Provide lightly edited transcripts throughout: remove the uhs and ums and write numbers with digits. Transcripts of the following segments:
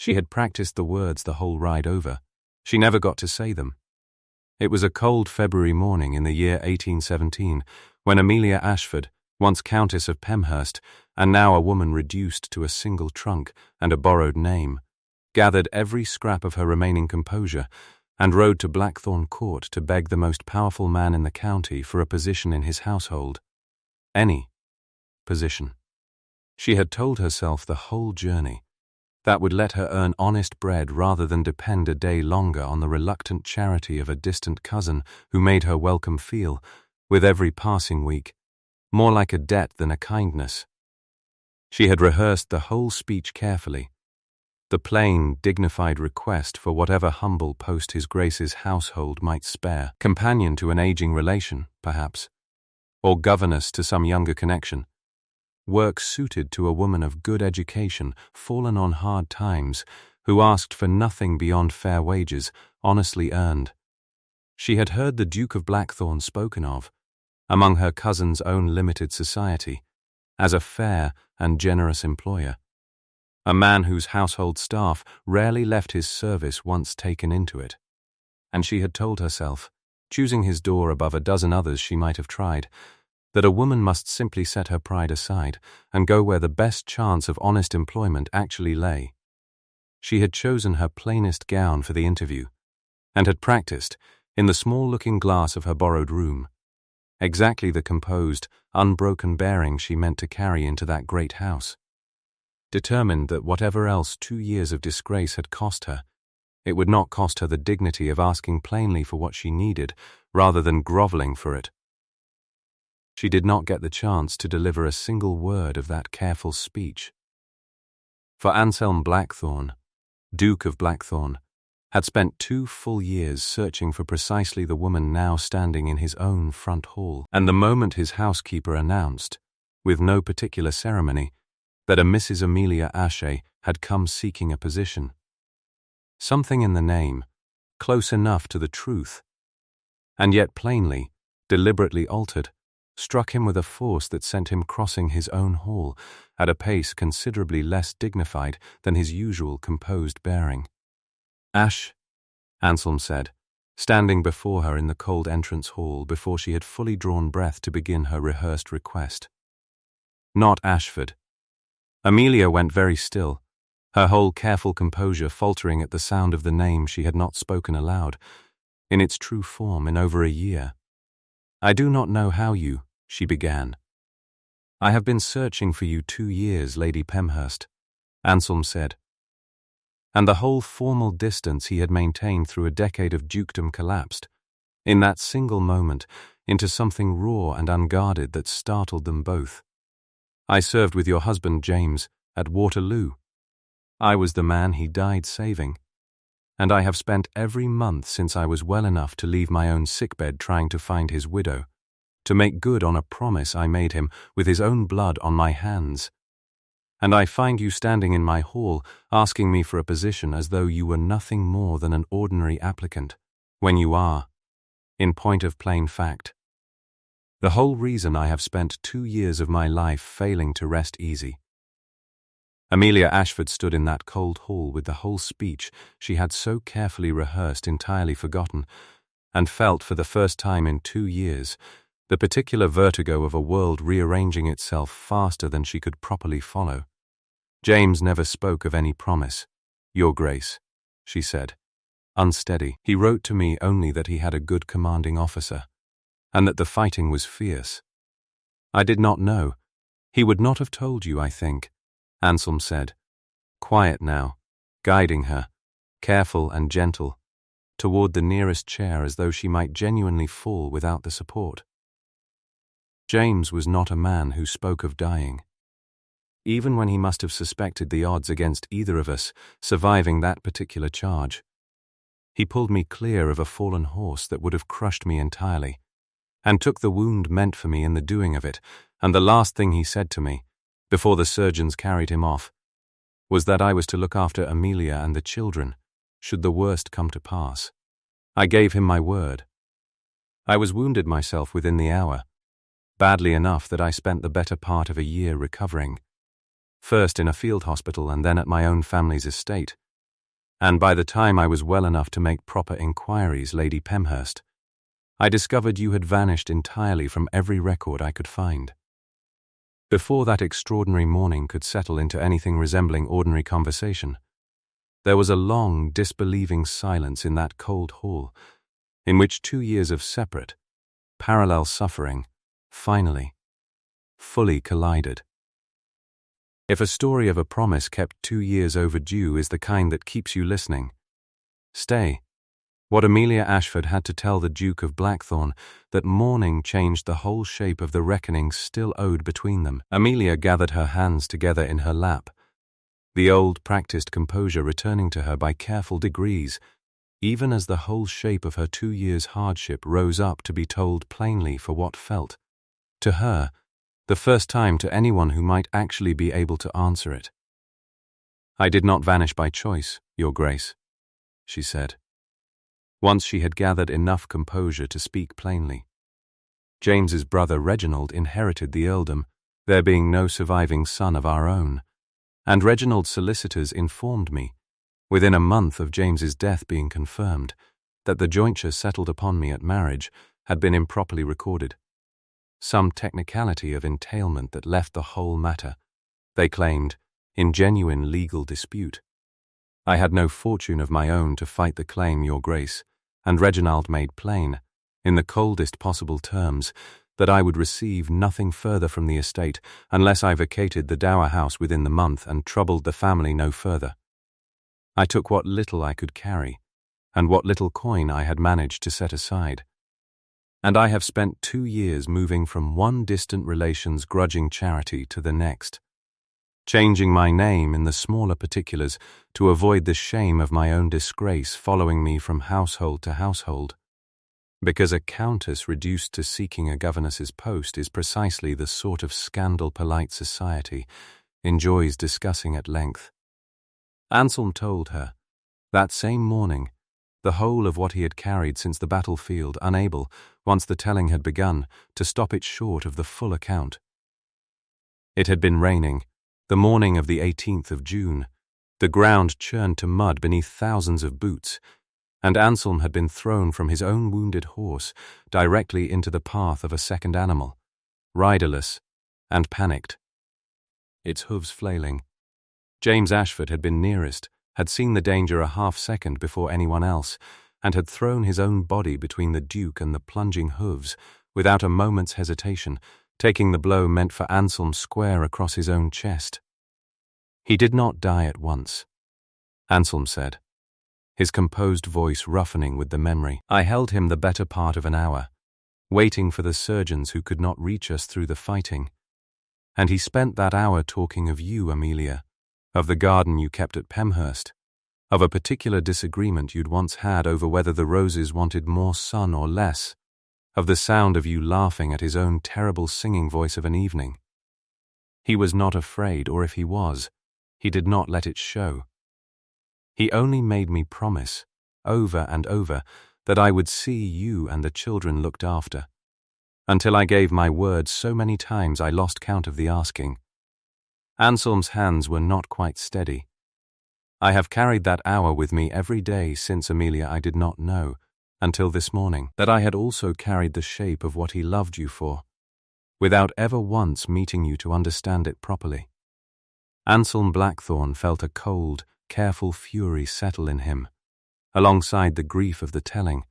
She had practiced the words the whole ride over. She never got to say them. It was a cold February morning in the year 1817 when Amelia Ashford, once Countess of Penhurst and now a woman reduced to a single trunk and a borrowed name, gathered every scrap of her remaining composure and rode to Blackthorn Court to beg the most powerful man in the county for a position in his household. Any position. She had told herself the whole journey that would let her earn honest bread rather than depend a day longer on the reluctant charity of a distant cousin who made her welcome feel, with every passing week, more like a debt than a kindness. She had rehearsed the whole speech carefully, the plain, dignified request for whatever humble post his Grace's household might spare, companion to an aging relation, perhaps, or governess to some younger connection. Work suited to a woman of good education, fallen on hard times, who asked for nothing beyond fair wages, honestly earned. She had heard the Duke of Blackthorn spoken of, among her cousin's own limited society, as a fair and generous employer, a man whose household staff rarely left his service once taken into it. And she had told herself, choosing his door above a dozen others she might have tried, that a woman must simply set her pride aside and go where the best chance of honest employment actually lay. She had chosen her plainest gown for the interview, and had practiced, in the small looking-glass of her borrowed room, exactly the composed, unbroken bearing she meant to carry into that great house. Determined that whatever else 2 years of disgrace had cost her, it would not cost her the dignity of asking plainly for what she needed rather than grovelling for it. She did not get the chance to deliver a single word of that careful speech. For Anselm Blackthorn, Duke of Blackthorn, had spent 2 full years searching for precisely the woman now standing in his own front hall, and the moment his housekeeper announced, with no particular ceremony, that a Mrs. Amelia Ashey had come seeking a position. Something in the name, close enough to the truth, and yet plainly, deliberately altered, struck him with a force that sent him crossing his own hall at a pace considerably less dignified than his usual composed bearing. "Ash," Anselm said, standing before her in the cold entrance hall before she had fully drawn breath to begin her rehearsed request. Not Ashford. Amelia went very still, her whole careful composure faltering at the sound of the name she had not spoken aloud, in its true form in over a year. "I do not know how you," she began. "I have been searching for you 2 years, Lady Penhurst," Anselm said. And the whole formal distance he had maintained through a decade of dukedom collapsed, in that single moment, into something raw and unguarded that startled them both. "I served with your husband, James, at Waterloo. I was the man he died saving. And I have spent every month since I was well enough to leave my own sickbed trying to find his widow, to make good on a promise I made him with his own blood on my hands. And I find you standing in my hall asking me for a position as though you were nothing more than an ordinary applicant, when you are, in point of plain fact, the whole reason I have spent 2 years of my life failing to rest easy." Amelia Ashford stood in that cold hall with the whole speech she had so carefully rehearsed entirely forgotten, and felt for the first time in 2 years the particular vertigo of a world rearranging itself faster than she could properly follow. "James never spoke of any promise, Your Grace," she said, unsteady. "He wrote to me only that he had a good commanding officer, and that the fighting was fierce. I did not know. He would not have told you, I think," Anselm said, quiet now, guiding her, careful and gentle, toward the nearest chair as though she might genuinely fall without the support. James was not a man who spoke of dying. Even when he must have suspected the odds against either of us surviving that particular charge, he pulled me clear of a fallen horse that would have crushed me entirely, and took the wound meant for me in the doing of it, and the last thing he said to me, before the surgeons carried him off, was that I was to look after Amelia and the children, should the worst come to pass. I gave him my word. I was wounded myself within the hour, badly enough that I spent the better part of a year recovering, first in a field hospital and then at my own family's estate, and by the time I was well enough to make proper inquiries, Lady Pemhurst, I discovered you had vanished entirely from every record I could find. Before that extraordinary morning could settle into anything resembling ordinary conversation, there was a long, disbelieving silence in that cold hall, in which 2 years of separate, parallel suffering, finally, fully collided. If a story of a promise kept 2 years overdue is the kind that keeps you listening, stay. What Amelia Ashford had to tell the Duke of Blackthorn, that morning changed the whole shape of the reckoning still owed between them. Amelia gathered her hands together in her lap, the old practiced composure returning to her by careful degrees, even as the whole shape of her 2 years' hardship rose up to be told plainly for what felt, to her, the first time to anyone who might actually be able to answer it. "I did not vanish by choice, Your Grace," she said, once she had gathered enough composure to speak plainly. "James's brother Reginald inherited the earldom, there being no surviving son of our own, and Reginald's solicitors informed me, within a month of James's death being confirmed, that the jointure settled upon me at marriage had been improperly recorded. Some technicality of entailment that left the whole matter, they claimed, in genuine legal dispute. I had no fortune of my own to fight the claim, Your Grace, and Reginald made plain, in the coldest possible terms, that I would receive nothing further from the estate unless I vacated the dower house within the month and troubled the family no further. I took what little I could carry, and what little coin I had managed to set aside. And I have spent 2 years moving from one distant relation's grudging charity to the next, changing my name in the smaller particulars to avoid the shame of my own disgrace following me from household to household, because a countess reduced to seeking a governess's post is precisely the sort of scandal polite society enjoys discussing at length. Anselm told her, that same morning, the whole of what he had carried since the battlefield, unable, once the telling had begun, to stop it short of the full account. It had been raining, the morning of the 18th of June, the ground churned to mud beneath thousands of boots, and Anselm had been thrown from his own wounded horse directly into the path of a second animal, riderless and panicked, its hooves flailing. James Ashford had been nearest, had seen the danger a half-second before anyone else, and had thrown his own body between the Duke and the plunging hooves, without a moment's hesitation, taking the blow meant for Anselm square across his own chest. He did not die at once, Anselm said, his composed voice roughening with the memory. I held him the better part of an hour, waiting for the surgeons who could not reach us through the fighting, and he spent that hour talking of you, Amelia, of the garden you kept at Pemhurst, of a particular disagreement you'd once had over whether the roses wanted more sun or less, of the sound of you laughing at his own terrible singing voice of an evening. He was not afraid, or if he was, he did not let it show. He only made me promise, over and over, that I would see you and the children looked after, until I gave my word so many times I lost count of the asking. Anselm's hands were not quite steady. I have carried that hour with me every day since, Amelia, I did not know, until this morning, that I had also carried the shape of what he loved you for, without ever once meeting you to understand it properly. Anselm Blackthorn felt a cold, careful fury settle in him, alongside the grief of the telling,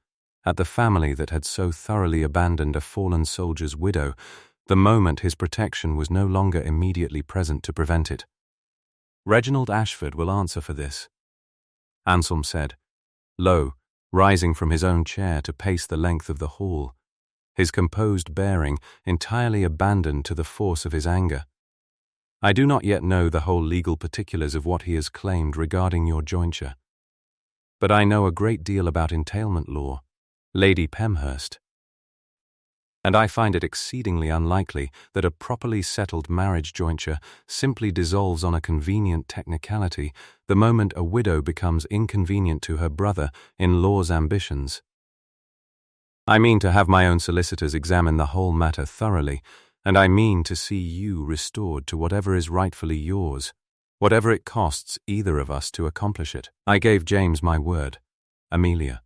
at the family that had so thoroughly abandoned a fallen soldier's widow, the moment his protection was no longer immediately present to prevent it. Reginald Ashford will answer for this, Anselm said, low, rising from his own chair to pace the length of the hall, his composed bearing entirely abandoned to the force of his anger. I do not yet know the whole legal particulars of what he has claimed regarding your jointure, but I know a great deal about entailment law, Lady Pemhurst, and I find it exceedingly unlikely that a properly settled marriage jointure simply dissolves on a convenient technicality the moment a widow becomes inconvenient to her brother-in-law's ambitions. I mean to have my own solicitors examine the whole matter thoroughly, and I mean to see you restored to whatever is rightfully yours, whatever it costs either of us to accomplish it. I gave James my word, Amelia,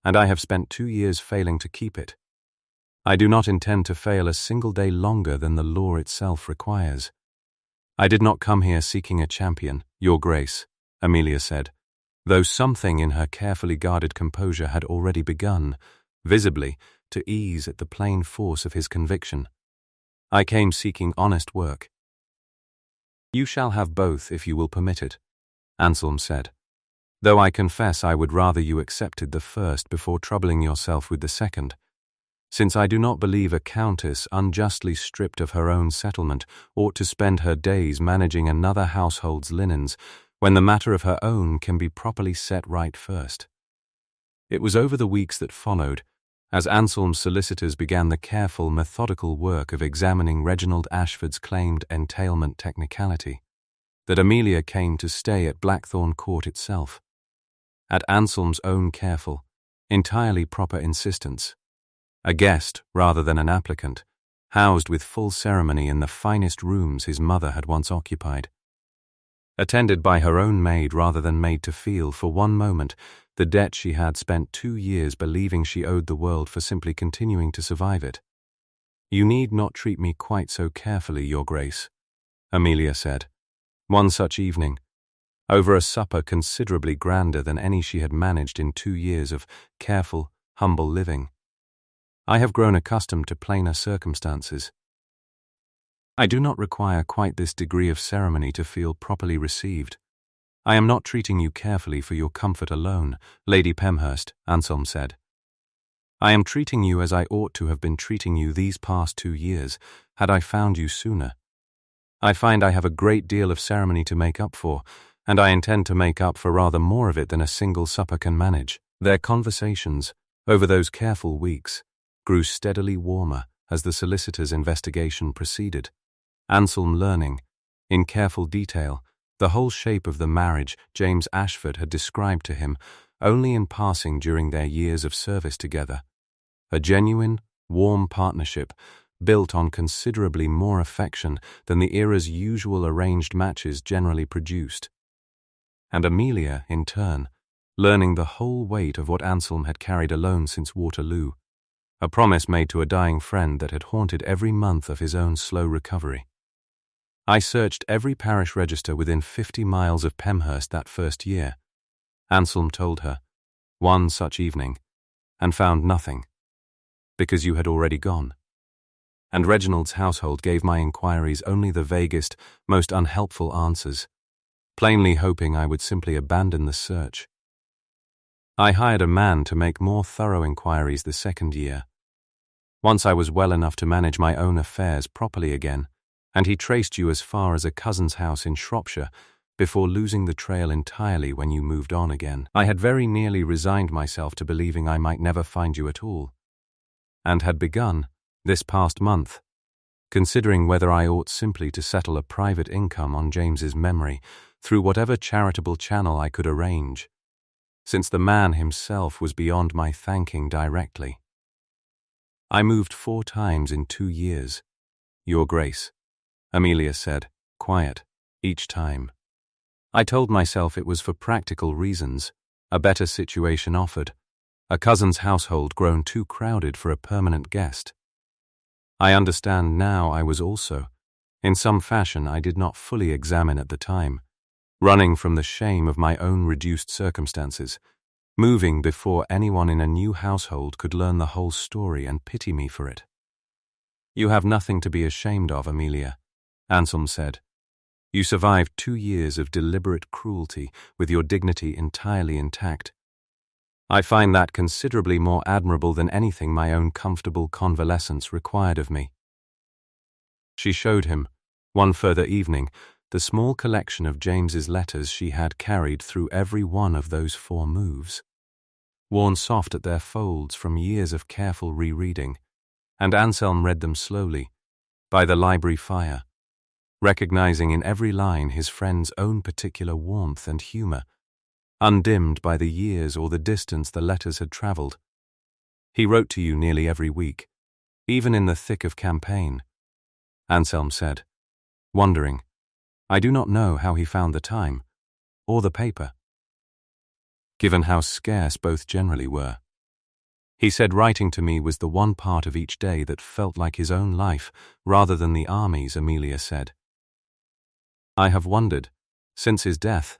and I have spent 2 years failing to keep it. I do not intend to fail a single day longer than the law itself requires. I did not come here seeking a champion, Your Grace, Amelia said, though something in her carefully guarded composure had already begun, visibly, to ease at the plain force of his conviction. I came seeking honest work. You shall have both if you will permit it, Anselm said, though I confess I would rather you accepted the first before troubling yourself with the second, since I do not believe a countess unjustly stripped of her own settlement ought to spend her days managing another household's linens when the matter of her own can be properly set right first. It was over the weeks that followed, as Anselm's solicitors began the careful, methodical work of examining Reginald Ashford's claimed entailment technicality, that Amelia came to stay at Blackthorn Court itself, at Anselm's own careful, entirely proper insistence, a guest rather than an applicant, housed with full ceremony in the finest rooms his mother had once occupied. Attended by her own maid rather than made to feel, for one moment, the debt she had spent 2 years believing she owed the world for simply continuing to survive it. You need not treat me quite so carefully, Your Grace, Amelia said, one such evening, over a supper considerably grander than any she had managed in 2 years of careful, humble living. I have grown accustomed to plainer circumstances. I do not require quite this degree of ceremony to feel properly received. I am not treating you carefully for your comfort alone, Lady Pemhurst, Anselm said. I am treating you as I ought to have been treating you these past 2 years, had I found you sooner. I find I have a great deal of ceremony to make up for, and I intend to make up for rather more of it than a single supper can manage. Their conversations, over those careful weeks, grew steadily warmer as the solicitor's investigation proceeded, Anselm learning, in careful detail, the whole shape of the marriage James Ashford had described to him only in passing during their years of service together, a genuine, warm partnership built on considerably more affection than the era's usual arranged matches generally produced. And Amelia, in turn, learning the whole weight of what Anselm had carried alone since Waterloo, a promise made to a dying friend that had haunted every month of his own slow recovery. I searched every parish register within 50 miles of Pemhurst that first year, Anselm told her, one such evening, and found nothing, because you had already gone. And Reginald's household gave my inquiries only the vaguest, most unhelpful answers, plainly hoping I would simply abandon the search. I hired a man to make more thorough inquiries the second year. Once I was well enough to manage my own affairs properly again, and he traced you as far as a cousin's house in Shropshire before losing the trail entirely when you moved on again. I had very nearly resigned myself to believing I might never find you at all, and had begun, this past month, considering whether I ought simply to settle a private income on James's memory through whatever charitable channel I could arrange, since the man himself was beyond my thanking directly. I moved 4 times in 2 years, Your Grace, Amelia said, quiet, each time. I told myself it was for practical reasons, a better situation offered, a cousin's household grown too crowded for a permanent guest. I understand now I was also, in some fashion I did not fully examine at the time, running from the shame of my own reduced circumstances, moving before anyone in a new household could learn the whole story and pity me for it. You have nothing to be ashamed of, Amelia, Anselm said. You survived 2 years of deliberate cruelty with your dignity entirely intact. I find that considerably more admirable than anything my own comfortable convalescence required of me. She showed him, one further evening, the small collection of James's letters she had carried through every one of those 4 moves, worn soft at their folds from years of careful rereading, and Anselm read them slowly, by the library fire, recognizing in every line his friend's own particular warmth and humor, undimmed by the years or the distance the letters had traveled. He wrote to you nearly every week, even in the thick of campaign, Anselm said, wondering, I do not know how he found the time, or the paper, given how scarce both generally were. He said writing to me was the one part of each day that felt like his own life, rather than the army's, Amelia said. I have wondered, since his death,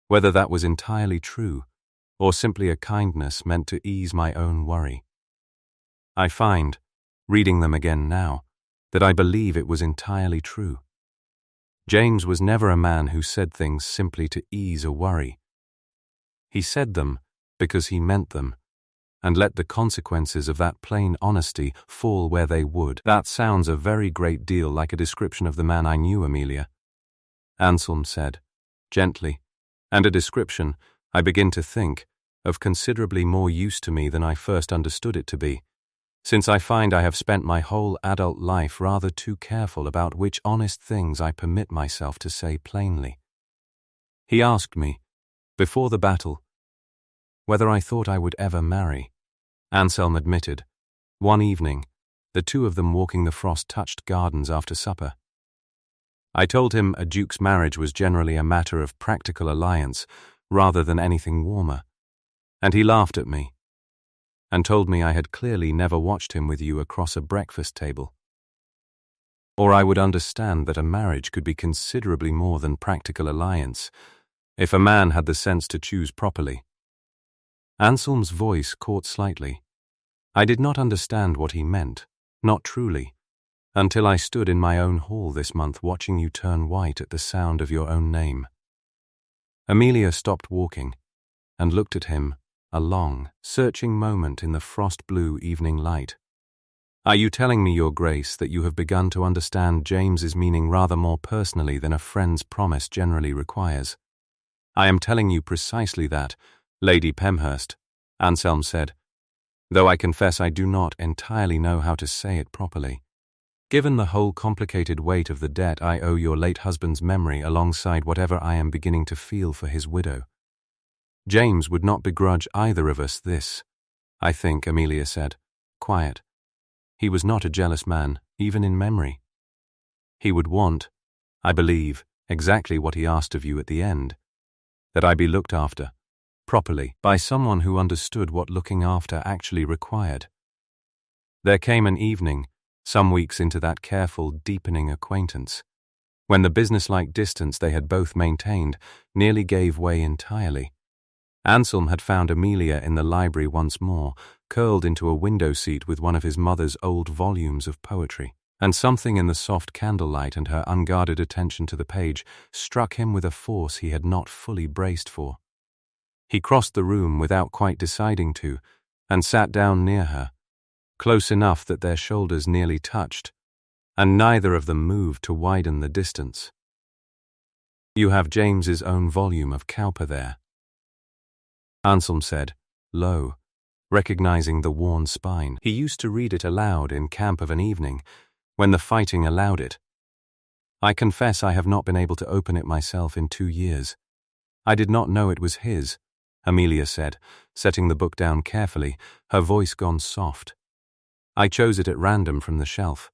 whether that was entirely true, or simply a kindness meant to ease my own worry. I find, reading them again now, that I believe it was entirely true. James was never a man who said things simply to ease a worry. He said them because he meant them, and let the consequences of that plain honesty fall where they would. That sounds a very great deal like a description of the man I knew, Amelia, Anselm said, gently, and a description, I begin to think, of considerably more use to me than I first understood it to be, since I find I have spent my whole adult life rather too careful about which honest things I permit myself to say plainly. He asked me, before the battle, whether I thought I would ever marry. Anselm admitted, one evening, the two of them walking the frost-touched gardens after supper. I told him a duke's marriage was generally a matter of practical alliance rather than anything warmer, and he laughed at me, and told me I had clearly never watched him with you across a breakfast table. Or I would understand that a marriage could be considerably more than practical alliance, if a man had the sense to choose properly. Anselm's voice caught slightly. I did not understand what he meant, not truly, until I stood in my own hall this month watching you turn white at the sound of your own name. Amelia stopped walking and looked at him, a long, searching moment in the frost-blue evening light. Are you telling me, Your Grace, that you have begun to understand James's meaning rather more personally than a friend's promise generally requires? I am telling you precisely that, Lady Pemhurst, Anselm said, though I confess I do not entirely know how to say it properly. Given the whole complicated weight of the debt I owe your late husband's memory alongside whatever I am beginning to feel for his widow, James would not begrudge either of us this, I think, Amelia said, quiet. He was not a jealous man, even in memory. He would want, I believe, exactly what he asked of you at the end, that I be looked after, properly, by someone who understood what looking after actually required. There came an evening, some weeks into that careful, deepening acquaintance, when the businesslike distance they had both maintained nearly gave way entirely. Anselm had found Amelia in the library once more, curled into a window seat with one of his mother's old volumes of poetry, and something in the soft candlelight and her unguarded attention to the page struck him with a force he had not fully braced for. He crossed the room without quite deciding to, and sat down near her, close enough that their shoulders nearly touched, and neither of them moved to widen the distance. You have James's own volume of Cowper there, Anselm said, low, recognizing the worn spine. He used to read it aloud in camp of an evening, when the fighting allowed it. I confess I have not been able to open it myself in 2 years. I did not know it was his, Amelia said, setting the book down carefully, her voice gone soft. I chose it at random from the shelf.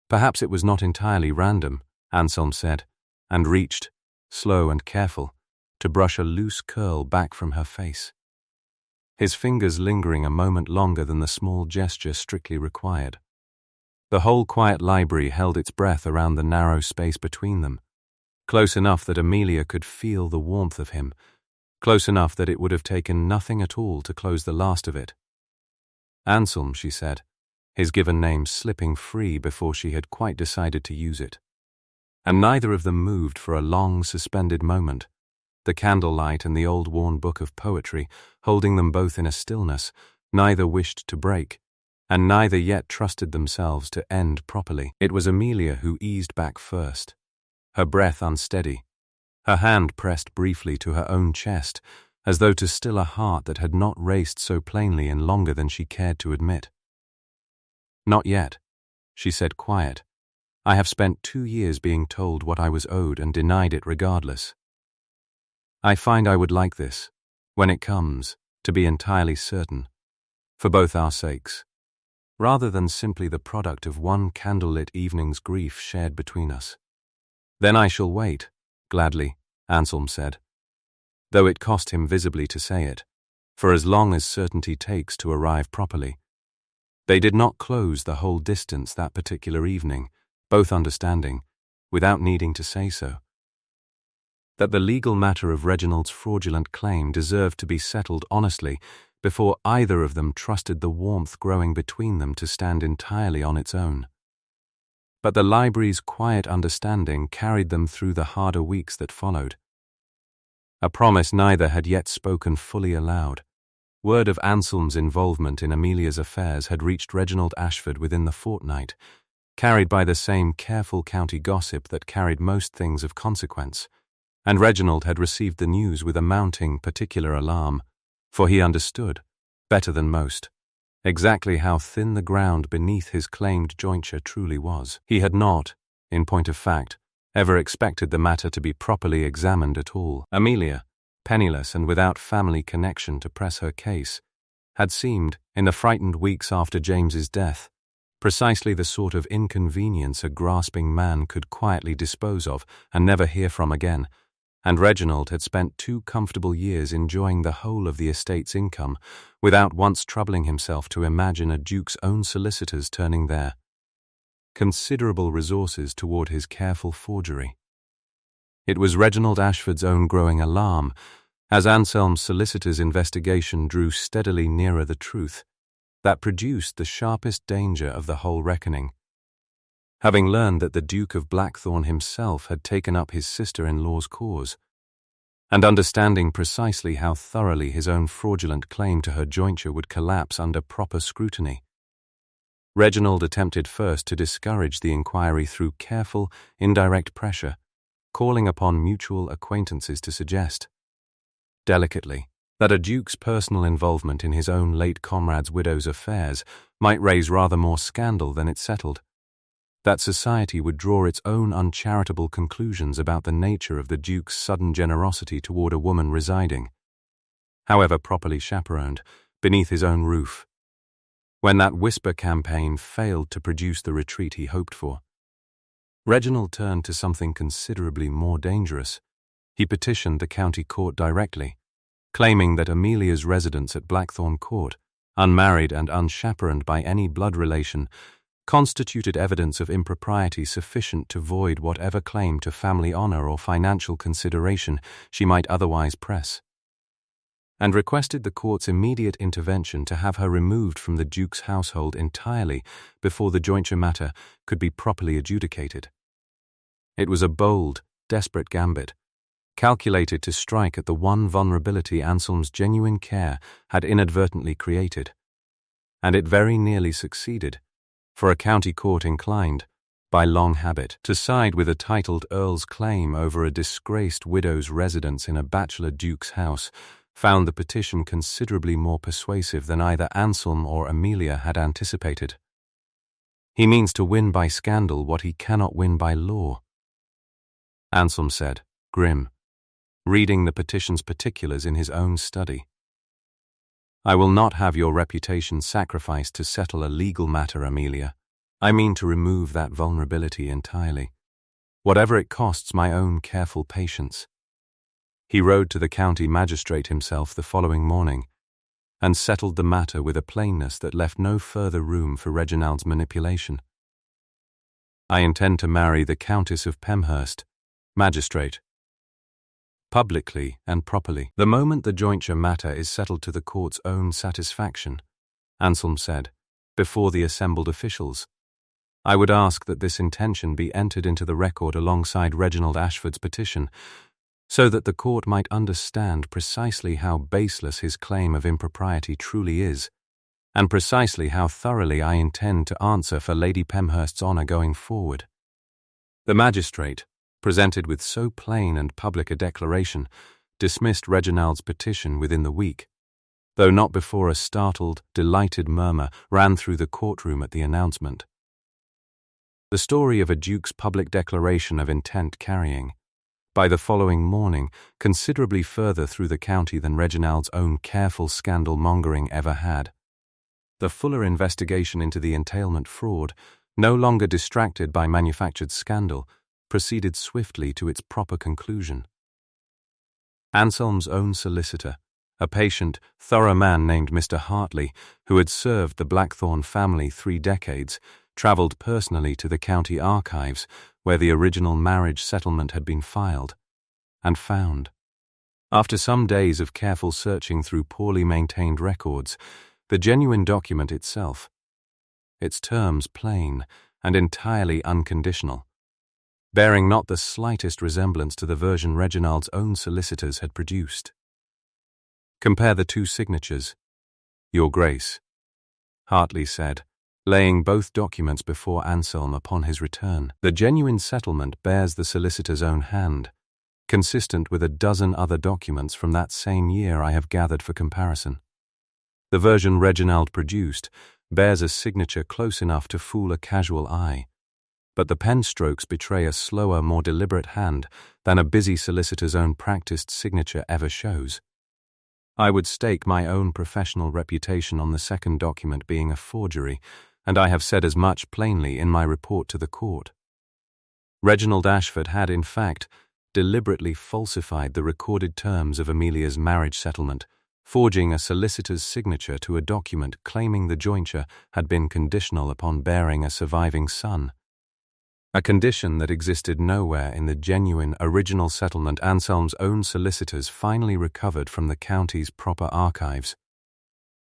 Perhaps it was not entirely random, Anselm said, and reached, slow and careful, to brush a loose curl back from her face, his fingers lingering a moment longer than the small gesture strictly required. The whole quiet library held its breath around the narrow space between them, close enough that Amelia could feel the warmth of him, close enough that it would have taken nothing at all to close the last of it. Anselm, she said, his given name slipping free before she had quite decided to use it. And neither of them moved for a long, suspended moment, the candlelight and the old worn book of poetry holding them both in a stillness neither wished to break, and neither yet trusted themselves to end properly. It was Amelia who eased back first, her breath unsteady, her hand pressed briefly to her own chest, as though to still a heart that had not raced so plainly in longer than she cared to admit. Not yet, she said quiet. I have spent 2 years being told what I was owed and denied it regardless. I find I would like this, when it comes, to be entirely certain, for both our sakes, rather than simply the product of one candlelit evening's grief shared between us. "Then I shall wait, gladly," Anselm said, though it cost him visibly to say it, for as long as certainty takes to arrive properly. They did not close the whole distance that particular evening, both understanding, without needing to say so, that the legal matter of Reginald's fraudulent claim deserved to be settled honestly before either of them trusted the warmth growing between them to stand entirely on its own. But the library's quiet understanding carried them through the harder weeks that followed. A promise neither had yet spoken fully aloud. Word of Anselm's involvement in Amelia's affairs had reached Reginald Ashford within the fortnight, carried by the same careful county gossip that carried most things of consequence, and Reginald had received the news with a mounting particular alarm, for he understood, better than most, exactly how thin the ground beneath his claimed jointure truly was. He had not, in point of fact, ever expected the matter to be properly examined at all. Amelia, penniless and without family connection to press her case, had seemed, in the frightened weeks after James's death, precisely the sort of inconvenience a grasping man could quietly dispose of and never hear from again, and Reginald had spent 2 comfortable years enjoying the whole of the estate's income without once troubling himself to imagine a duke's own solicitors turning their considerable resources toward his careful forgery. It was Reginald Ashford's own growing alarm, as Anselm's solicitor's investigation drew steadily nearer the truth, that produced the sharpest danger of the whole reckoning. Having learned that the Duke of Blackthorn himself had taken up his sister-in-law's cause, and understanding precisely how thoroughly his own fraudulent claim to her jointure would collapse under proper scrutiny, Reginald attempted first to discourage the inquiry through careful, indirect pressure, calling upon mutual acquaintances to suggest, delicately, that a duke's personal involvement in his own late comrade's widow's affairs might raise rather more scandal than it settled, that society would draw its own uncharitable conclusions about the nature of the duke's sudden generosity toward a woman residing, however properly chaperoned, beneath his own roof, when that whisper campaign failed to produce the retreat he hoped for. Reginald turned to something considerably more dangerous. He petitioned the county court directly, claiming that Amelia's residence at Blackthorn Court, unmarried and unchaperoned by any blood relation, constituted evidence of impropriety sufficient to void whatever claim to family honor or financial consideration she might otherwise press, and requested the court's immediate intervention to have her removed from the Duke's household entirely before the jointure matter could be properly adjudicated. It was a bold, desperate gambit, calculated to strike at the one vulnerability Anselm's genuine care had inadvertently created, and it very nearly succeeded, for a county court inclined, by long habit, to side with a titled earl's claim over a disgraced widow's residence in a bachelor duke's house, found the petition considerably more persuasive than either Anselm or Amelia had anticipated. "He means to win by scandal what he cannot win by law," Anselm said, grim, reading the petition's particulars in his own study. "I will not have your reputation sacrificed to settle a legal matter, Amelia. I mean to remove that vulnerability entirely, whatever it costs my own careful patience." He rode to the county magistrate himself the following morning, and settled the matter with a plainness that left no further room for Reginald's manipulation. "I intend to marry the Countess of Pemhurst, magistrate, publicly and properly, the moment the jointure matter is settled to the court's own satisfaction," Anselm said, before the assembled officials. "I would ask that this intention be entered into the record alongside Reginald Ashford's petition, so that the court might understand precisely how baseless his claim of impropriety truly is, and precisely how thoroughly I intend to answer for Lady Pemhurst's honour going forward." The magistrate, presented with so plain and public a declaration, dismissed Reginald's petition within the week, though not before a startled, delighted murmur ran through the courtroom at the announcement. The story of a duke's public declaration of intent carrying, by the following morning, considerably further through the county than Reginald's own careful scandal-mongering ever had. The fuller investigation into the entailment fraud, no longer distracted by manufactured scandal, proceeded swiftly to its proper conclusion. Anselm's own solicitor, a patient, thorough man named Mr. Hartley, who had served the Blackthorne family 3 decades, travelled personally to the county archives where the original marriage settlement had been filed, and found, after some days of careful searching through poorly maintained records, the genuine document itself, its terms plain and entirely unconditional, bearing not the slightest resemblance to the version Reginald's own solicitors had produced. Compare the 2 signatures, Your Grace, Hartley said, laying both documents before Anselm upon his return. The genuine settlement bears the solicitor's own hand, consistent with a dozen other documents from that same year I have gathered for comparison. The version Reginald produced bears a signature close enough to fool a casual eye, but the pen strokes betray a slower, more deliberate hand than a busy solicitor's own practiced signature ever shows. I would stake my own professional reputation on the second document being a forgery, and I have said as much plainly in my report to the court. Reginald Ashford had, in fact, deliberately falsified the recorded terms of Amelia's marriage settlement, forging a solicitor's signature to a document claiming the jointure had been conditional upon bearing a surviving son, a condition that existed nowhere in the genuine original settlement Anselm's own solicitors finally recovered from the county's proper archives.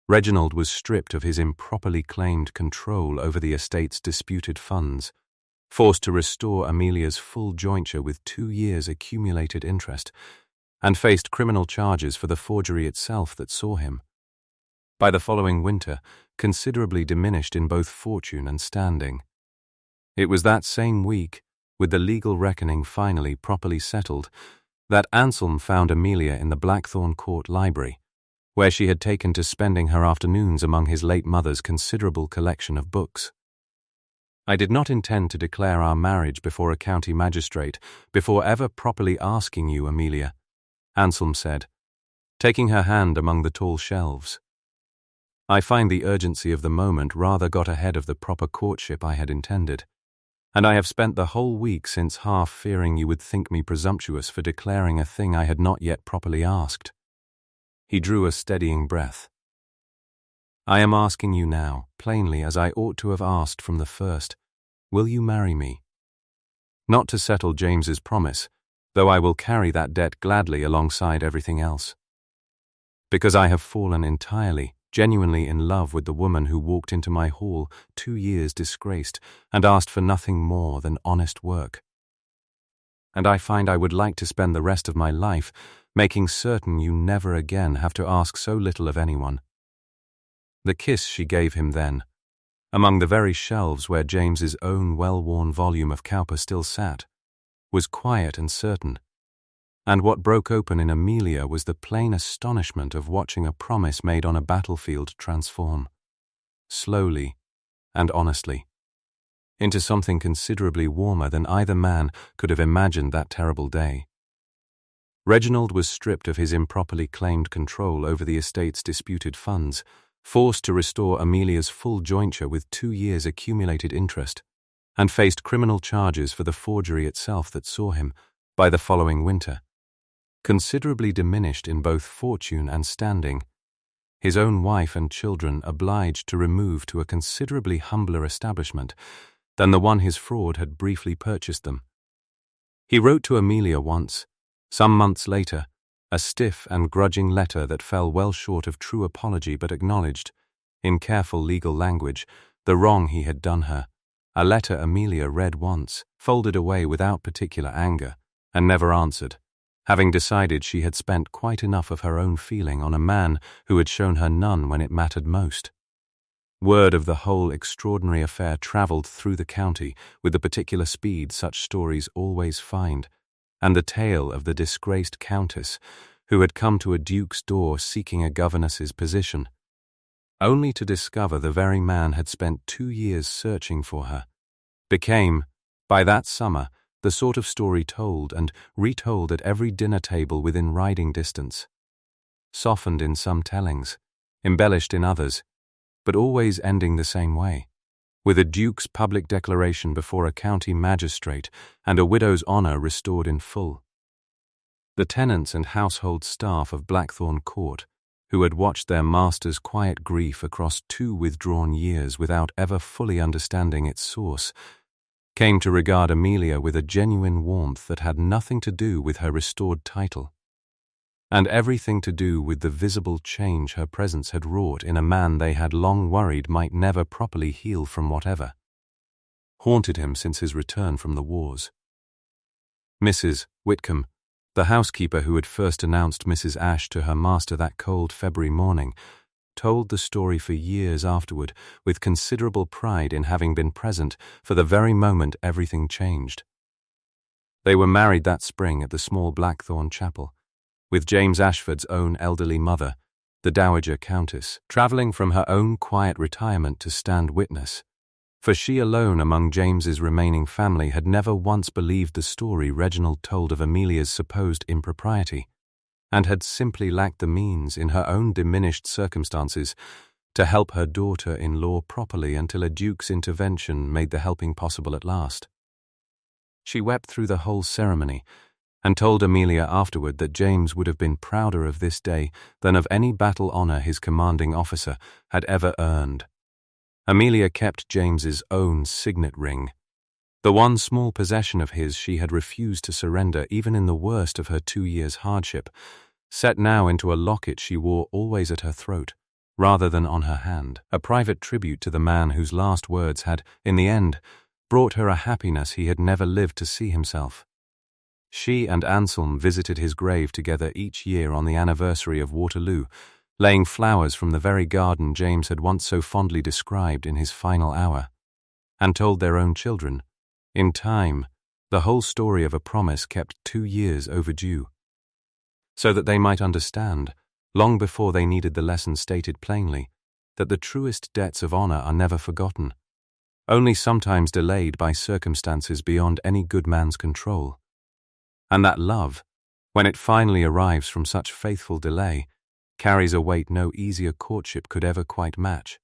Reginald was stripped of his improperly claimed control over the estate's disputed funds, forced to restore Amelia's full jointure with 2 years' accumulated interest, and faced criminal charges for the forgery itself that saw him, by the following winter, considerably diminished in both fortune and standing. It was that same week, with the legal reckoning finally properly settled, that Anselm found Amelia in the Blackthorne Court Library, where she had taken to spending her afternoons among his late mother's considerable collection of books. I did not intend to declare our marriage before a county magistrate before ever properly asking you, Amelia, Anselm said, taking her hand among the tall shelves. I find the urgency of the moment rather got ahead of the proper courtship I had intended, and I have spent the whole week since half fearing you would think me presumptuous for declaring a thing I had not yet properly asked. He drew a steadying breath. I am asking you now, plainly as I ought to have asked from the first, will you marry me? Not to settle James's promise, though I will carry that debt gladly alongside everything else. Because I have fallen entirely, genuinely in love with the woman who walked into my hall 2 years disgraced and asked for nothing more than honest work. And I find I would like to spend the rest of my life making certain you never again have to ask so little of anyone. The kiss she gave him then, among the very shelves where James's own well-worn volume of Cowper still sat, was quiet and certain, and what broke open in Amelia was the plain astonishment of watching a promise made on a battlefield transform, slowly and honestly, into something considerably warmer than either man could have imagined that terrible day. Reginald was stripped of his improperly claimed control over the estate's disputed funds, forced to restore Amelia's full jointure with 2 years' accumulated interest, and faced criminal charges for the forgery itself that saw him, by the following winter, considerably diminished in both fortune and standing, his own wife and children obliged to remove to a considerably humbler establishment than the one his fraud had briefly purchased them. He wrote to Amelia once, some months later, a stiff and grudging letter that fell well short of true apology but acknowledged, in careful legal language, the wrong he had done her, a letter Amelia read once, folded away without particular anger, and never answered, having decided she had spent quite enough of her own feeling on a man who had shown her none when it mattered most. Word of the whole extraordinary affair travelled through the county with the particular speed such stories always find, and the tale of the disgraced countess who had come to a duke's door seeking a governess's position, only to discover the very man had spent 2 years searching for her, became, by that summer, the sort of story told and retold at every dinner table within riding distance, softened in some tellings, embellished in others, but always ending the same way. with a duke's public declaration before a county magistrate and a widow's honour restored in full. The tenants and household staff of Blackthorn Court, who had watched their master's quiet grief across 2 withdrawn years without ever fully understanding its source, came to regard Amelia with a genuine warmth that had nothing to do with her restored title, and everything to do with the visible change her presence had wrought in a man they had long worried might never properly heal from whatever haunted him since his return from the wars. Mrs. Whitcomb, the housekeeper who had first announced Mrs. Ashe to her master that cold February morning, told the story for years afterward with considerable pride in having been present for the very moment everything changed. They were married that spring at the small Blackthorn chapel, with James Ashford's own elderly mother, the Dowager Countess, travelling from her own quiet retirement to stand witness, for she alone among James's remaining family had never once believed the story Reginald told of Amelia's supposed impropriety, and had simply lacked the means in her own diminished circumstances to help her daughter-in-law properly until a duke's intervention made the helping possible at last. She wept through the whole ceremony, and told Amelia afterward that James would have been prouder of this day than of any battle honour his commanding officer had ever earned. Amelia kept James's own signet ring, the one small possession of his she had refused to surrender even in the worst of her 2 years' hardship, set now into a locket she wore always at her throat, rather than on her hand, a private tribute to the man whose last words had, in the end, brought her a happiness he had never lived to see himself. She and Anselm visited his grave together each year on the anniversary of Waterloo, laying flowers from the very garden James had once so fondly described in his final hour, and told their own children, in time, the whole story of a promise kept 2 years overdue, so that they might understand, long before they needed the lesson stated plainly, that the truest debts of honour are never forgotten, only sometimes delayed by circumstances beyond any good man's control, and that love, when it finally arrives from such faithful delay, carries a weight no easier courtship could ever quite match.